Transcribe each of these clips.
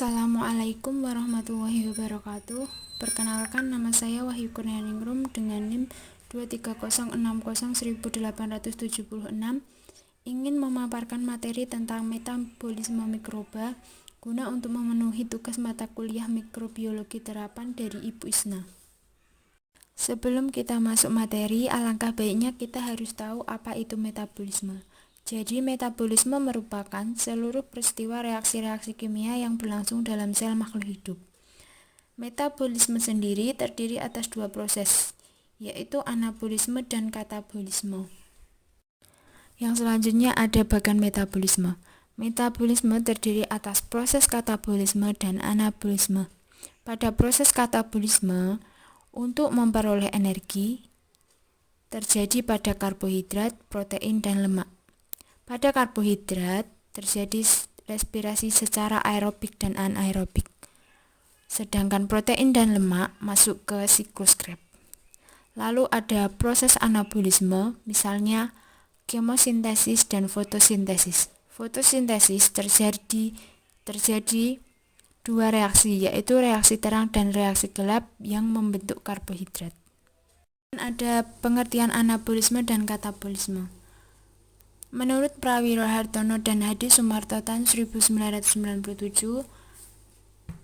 Assalamualaikum warahmatullahi wabarakatuh. Perkenalkan, nama saya Wahyu Kurnianingrum dengan NIM 230601876, ingin memaparkan materi tentang metabolisme mikroba guna untuk memenuhi tugas mata kuliah mikrobiologi terapan dari Ibu Isna. Sebelum kita masuk materi, alangkah baiknya kita harus tahu apa itu metabolisme. Jadi, metabolisme merupakan seluruh peristiwa reaksi-reaksi kimia yang berlangsung dalam sel makhluk hidup. Metabolisme sendiri terdiri atas dua proses, yaitu anabolisme dan katabolisme. Yang selanjutnya ada bagan metabolisme. Metabolisme terdiri atas proses katabolisme dan anabolisme. Pada proses katabolisme, untuk memperoleh energi, terjadi pada karbohidrat, protein, dan lemak. Pada karbohidrat, terjadi respirasi secara aerobik dan anaerobik. Sedangkan protein dan lemak masuk ke siklus Krebs. Lalu ada proses anabolisme, misalnya kemosintesis dan fotosintesis. Fotosintesis terjadi dua reaksi, yaitu reaksi terang dan reaksi gelap yang membentuk karbohidrat. Dan ada pengertian anabolisme dan katabolisme. Menurut Prawiro Hartono dan Hadi Sumarto tahun 1997,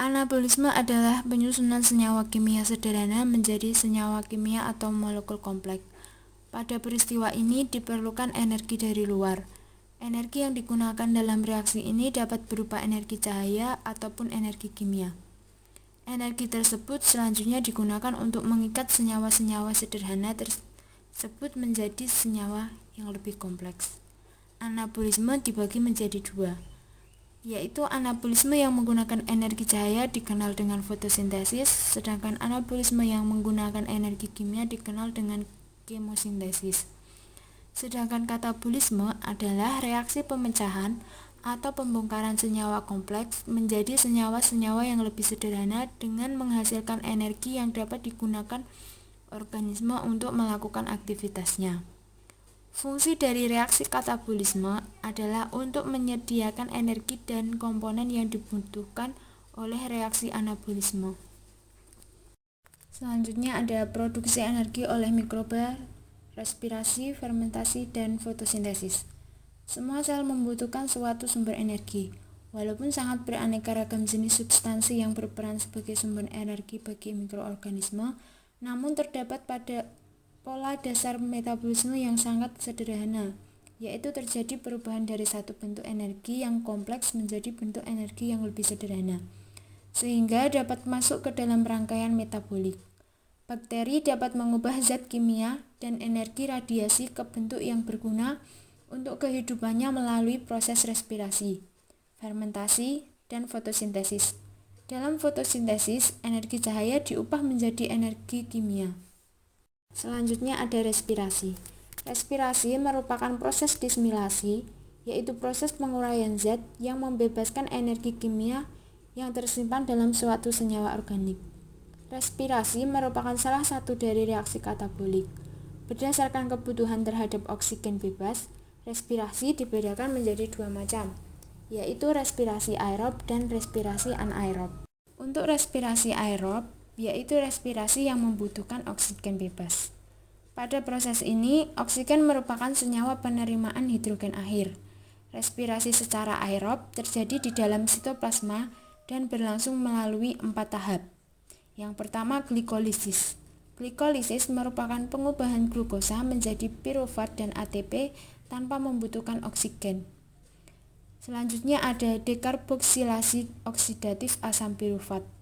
anabolisme adalah penyusunan senyawa kimia sederhana menjadi senyawa kimia atau molekul kompleks. Pada peristiwa ini diperlukan energi dari luar. Energi yang digunakan dalam reaksi ini dapat berupa energi cahaya ataupun energi kimia. Energi tersebut selanjutnya digunakan untuk mengikat senyawa-senyawa sederhana tersebut menjadi senyawa yang lebih kompleks. Anabolisme dibagi menjadi dua, yaitu anabolisme yang menggunakan energi cahaya dikenal dengan fotosintesis, sedangkan anabolisme yang menggunakan energi kimia dikenal dengan kemosintesis. Sedangkan katabolisme adalah reaksi pemecahan atau pembongkaran senyawa kompleks menjadi senyawa-senyawa yang lebih sederhana dengan menghasilkan energi yang dapat digunakan organisme untuk melakukan aktivitasnya. Fungsi dari reaksi katabolisme adalah untuk menyediakan energi dan komponen yang dibutuhkan oleh reaksi anabolisme. Selanjutnya ada produksi energi oleh mikroba, respirasi, fermentasi, dan fotosintesis. Semua sel membutuhkan suatu sumber energi. Walaupun sangat beraneka ragam jenis substansi yang berperan sebagai sumber energi bagi mikroorganisme, namun terdapat pada pola dasar metabolisme yang sangat sederhana, yaitu terjadi perubahan dari satu bentuk energi yang kompleks menjadi bentuk energi yang lebih sederhana, sehingga dapat masuk ke dalam rangkaian metabolik. Bakteri dapat mengubah zat kimia dan energi radiasi ke bentuk yang berguna untuk kehidupannya melalui proses respirasi, fermentasi, dan fotosintesis. Dalam fotosintesis, energi cahaya diubah menjadi energi kimia. Selanjutnya ada respirasi. Respirasi merupakan proses disimilasi, yaitu proses penguraian zat yang membebaskan energi kimia yang tersimpan dalam suatu senyawa organik. Respirasi merupakan salah satu dari reaksi katabolik. Berdasarkan kebutuhan terhadap oksigen bebas, respirasi dibedakan menjadi dua macam, yaitu respirasi aerob dan respirasi anaerob. Untuk respirasi aerob, yaitu respirasi yang membutuhkan oksigen bebas. Pada proses ini, oksigen merupakan senyawa penerimaan hidrogen akhir. Respirasi secara aerob terjadi di dalam sitoplasma dan berlangsung melalui 4 tahap. Yang pertama, glikolisis. Glikolisis merupakan pengubahan glukosa menjadi pirufat dan ATP tanpa membutuhkan oksigen. Selanjutnya ada dekarboksilasi oksidatif asam pirufat.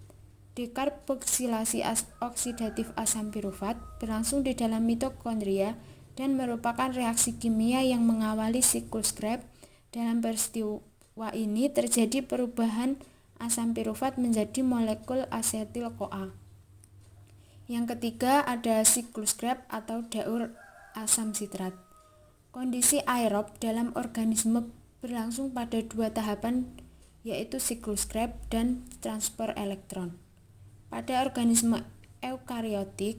Dekarboksilasi oksidatif asam pirufat berlangsung di dalam mitokondria dan merupakan reaksi kimia yang mengawali siklus Krebs. Dalam peristiwa ini terjadi perubahan asam pirufat menjadi molekul asetil-CoA. Yang ketiga ada siklus Krebs atau daur asam sitrat. Kondisi aerob dalam organisme berlangsung pada dua tahapan, yaitu siklus Krebs dan transfer elektron. Pada organisme eukariotik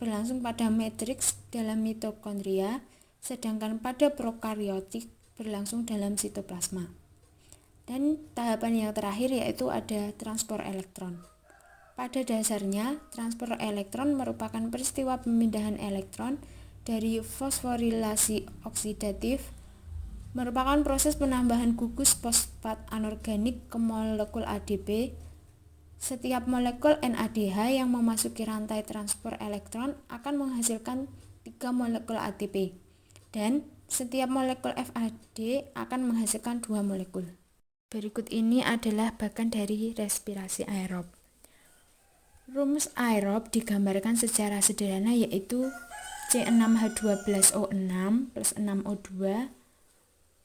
berlangsung pada matriks dalam mitokondria, sedangkan pada prokariotik berlangsung dalam sitoplasma. Dan tahapan yang terakhir yaitu ada transport elektron. Pada dasarnya, transport elektron merupakan peristiwa pemindahan elektron dari fosforilasi oksidatif, merupakan proses penambahan gugus fosfat anorganik ke molekul ADP. Setiap molekul NADH yang memasuki rantai transport elektron akan menghasilkan 3 molekul ATP, dan setiap molekul FAD akan menghasilkan 2 molekul. Berikut ini adalah bagan dari respirasi aerob. Rumus aerob digambarkan secara sederhana yaitu C6H12O6 plus 6O2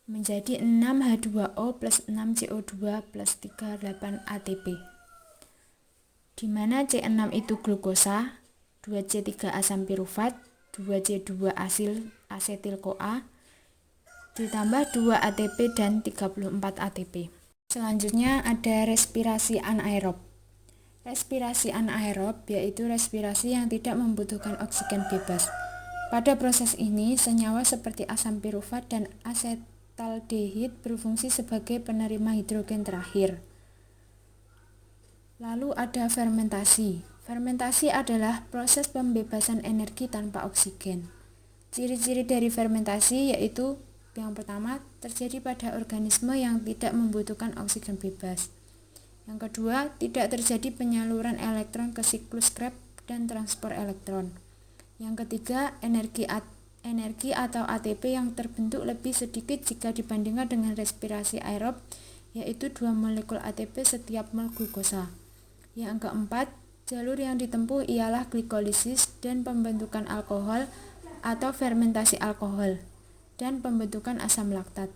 menjadi 6H2O plus 6CO2 plus 38 ATP, di mana C6 itu glukosa, 2C3 asam pirufat, 2C2 asetil-CoA, ditambah 2 ATP dan 34 ATP. Selanjutnya ada respirasi anaerob. Respirasi anaerob yaitu respirasi yang tidak membutuhkan oksigen bebas. Pada proses ini, senyawa seperti asam pirufat dan asetaldehid berfungsi sebagai penerima hidrogen terakhir. Lalu ada fermentasi. Fermentasi adalah proses pembebasan energi tanpa oksigen. Ciri-ciri dari fermentasi yaitu yang pertama, terjadi pada organisme yang tidak membutuhkan oksigen bebas. Yang kedua, tidak terjadi penyaluran elektron ke siklus Krebs dan transport elektron. Yang ketiga, energi atau ATP yang terbentuk lebih sedikit jika dibandingkan dengan respirasi aerob, yaitu 2 molekul ATP setiap mol glukosa. Yang keempat, jalur yang ditempuh ialah glikolisis dan pembentukan alkohol atau fermentasi alkohol dan pembentukan asam laktat.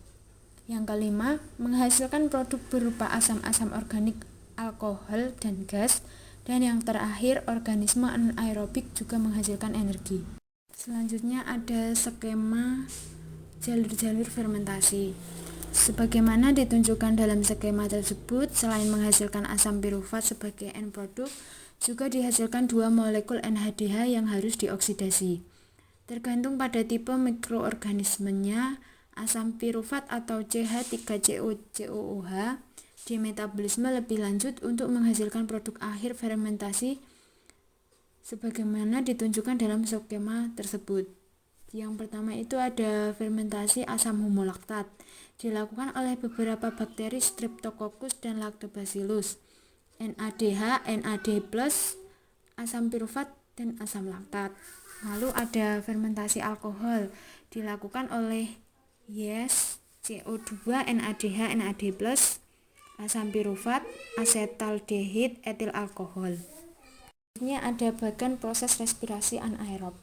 Yang kelima, menghasilkan produk berupa asam-asam organik, alkohol, dan gas. Dan yang terakhir, organisme anaerobik juga menghasilkan energi. Selanjutnya ada skema jalur-jalur fermentasi. Sebagaimana ditunjukkan dalam skema tersebut, selain menghasilkan asam pirufat sebagai end produk, juga dihasilkan 2 molekul NADH yang harus dioksidasi. Tergantung pada tipe mikroorganismenya, asam pirufat atau CH3COCOOH di metabolisme lebih lanjut untuk menghasilkan produk akhir fermentasi sebagaimana ditunjukkan dalam skema tersebut. Yang pertama itu ada fermentasi asam homolaktat, dilakukan oleh beberapa bakteri Streptococcus dan Lactobacillus. NADH, NAD+, asam pirufat, dan asam laktat. Lalu ada fermentasi alkohol, dilakukan oleh yeast, CO2, NADH, NAD+, asam pirufat, asetaldehid, etil alkohol. Ini ada bagian proses respirasi anaerob.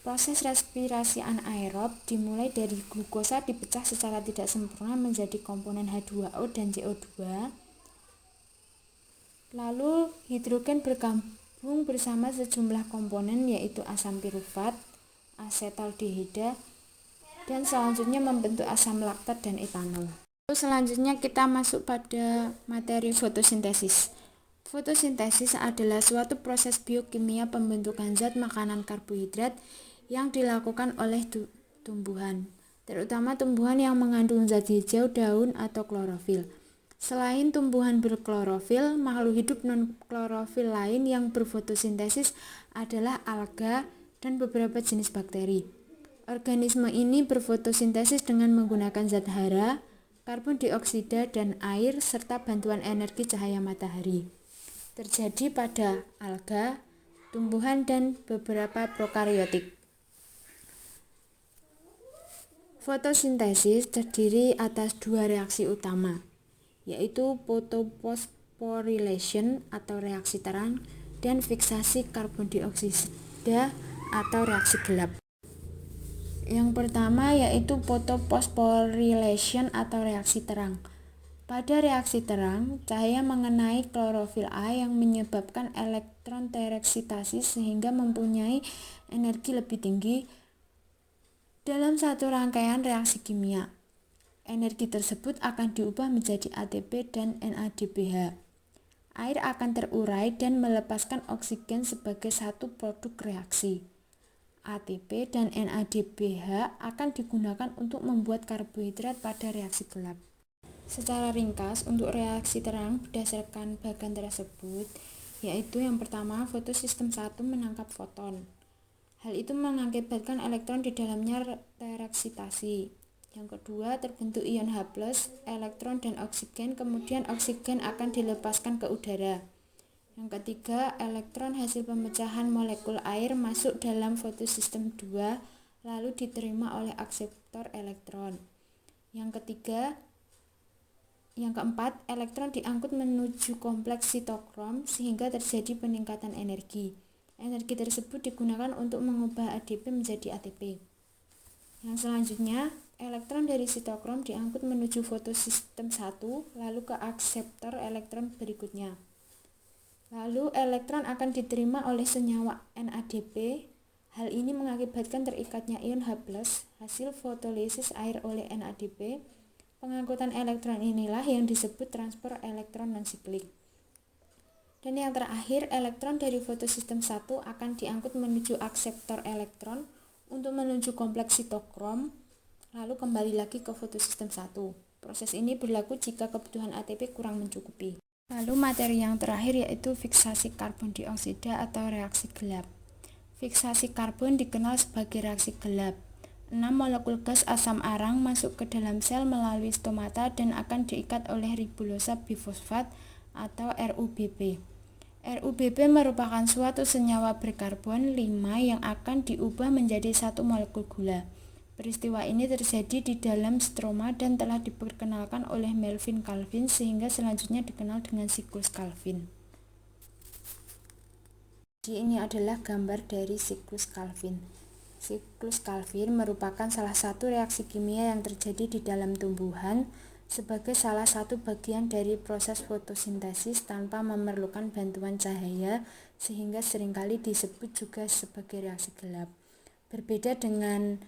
Proses respirasi anaerob dimulai dari glukosa dipecah secara tidak sempurna menjadi komponen H2O dan CO2. Lalu hidrogen bergabung bersama sejumlah komponen yaitu asam pirufat, asetaldehida, dan selanjutnya membentuk asam laktat dan etanol. Lalu selanjutnya kita masuk pada materi fotosintesis. Fotosintesis adalah suatu proses biokimia pembentukan zat makanan karbohidrat yang dilakukan oleh tumbuhan, terutama tumbuhan yang mengandung zat hijau daun atau klorofil. Selain tumbuhan berklorofil, makhluk hidup non-klorofil lain yang berfotosintesis adalah alga dan beberapa jenis bakteri. Organisme ini berfotosintesis dengan menggunakan zat hara, karbon dioksida, dan air, serta bantuan energi cahaya matahari. Terjadi pada alga, tumbuhan, dan beberapa prokariotik. Fotosintesis terdiri atas 2 reaksi utama, yaitu photophosphorylation atau reaksi terang dan fiksasi karbon dioksida atau reaksi gelap. Yang pertama yaitu photophosphorylation atau reaksi terang. Pada reaksi terang, cahaya mengenai klorofil A yang menyebabkan elektron tereksitasi sehingga mempunyai energi lebih tinggi dalam satu rangkaian reaksi kimia. Energi tersebut akan diubah menjadi ATP dan NADPH. Air akan terurai dan melepaskan oksigen sebagai satu produk reaksi. ATP dan NADPH akan digunakan untuk membuat karbohidrat pada reaksi gelap. Secara ringkas, untuk reaksi terang berdasarkan bagan tersebut, yaitu yang pertama, fotosistem 1 menangkap foton. Hal itu mengakibatkan elektron di dalamnya tereksitasi. Yang kedua, terbentuk ion H+, elektron dan oksigen, kemudian oksigen akan dilepaskan ke udara. Yang ketiga, elektron hasil pemecahan molekul air masuk dalam fotosistem 2, lalu diterima oleh akseptor elektron. Yang keempat, elektron diangkut menuju kompleks sitokrom sehingga terjadi peningkatan energi. Energi tersebut digunakan untuk mengubah ADP menjadi ATP. Yang selanjutnya, elektron dari sitokrom diangkut menuju fotosistem 1, lalu ke akseptor elektron berikutnya. Lalu elektron akan diterima oleh senyawa NADP. Hal ini mengakibatkan terikatnya ion H+, hasil fotolisis air oleh NADP. Pengangkutan elektron inilah yang disebut transfer elektron non-siklik. Dan yang terakhir, elektron dari fotosistem 1 akan diangkut menuju akseptor elektron untuk menuju kompleks sitokrom, lalu kembali lagi ke fotosistem 1. Proses ini berlaku jika kebutuhan ATP kurang mencukupi. Lalu materi yang terakhir yaitu fiksasi karbon dioksida atau reaksi gelap. Fiksasi karbon dikenal sebagai reaksi gelap. 6 molekul gas asam arang masuk ke dalam sel melalui stomata dan akan diikat oleh ribulosa bifosfat atau RUBB. RUBB merupakan suatu senyawa berkarbon 5 yang akan diubah menjadi satu molekul gula. Peristiwa ini terjadi di dalam stroma dan telah diperkenalkan oleh Melvin Calvin sehingga selanjutnya dikenal dengan siklus Calvin. Jadi ini adalah gambar dari siklus Calvin. Siklus Calvin merupakan salah satu reaksi kimia yang terjadi di dalam tumbuhan sebagai salah satu bagian dari proses fotosintesis tanpa memerlukan bantuan cahaya sehingga seringkali disebut juga sebagai reaksi gelap. Berbeda dengan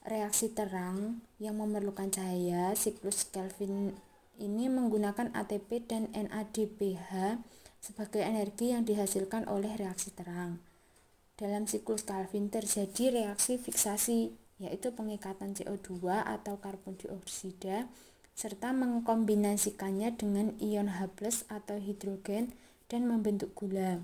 reaksi terang yang memerlukan cahaya, siklus Calvin ini menggunakan ATP dan NADPH sebagai energi yang dihasilkan oleh reaksi terang. Dalam siklus Calvin terjadi reaksi fiksasi, yaitu pengikatan CO2 atau karbon dioksida, serta mengkombinasikannya dengan ion H+ atau hidrogen dan membentuk gula.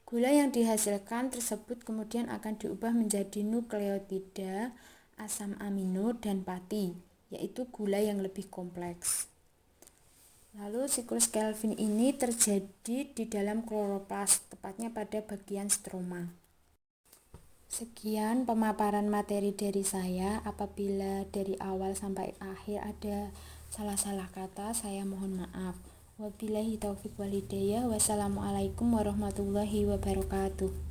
Gula yang dihasilkan tersebut kemudian akan diubah menjadi nukleotida, asam amino, dan pati, yaitu gula yang lebih kompleks. Lalu siklus Calvin ini terjadi di dalam kloroplas, tepatnya pada bagian stroma. Sekian pemaparan materi dari saya. Apabila dari awal sampai akhir ada salah-salah kata, saya mohon maaf. Wabillahi taufiq wal hidayah. Wassalamualaikum warahmatullahi wabarakatuh.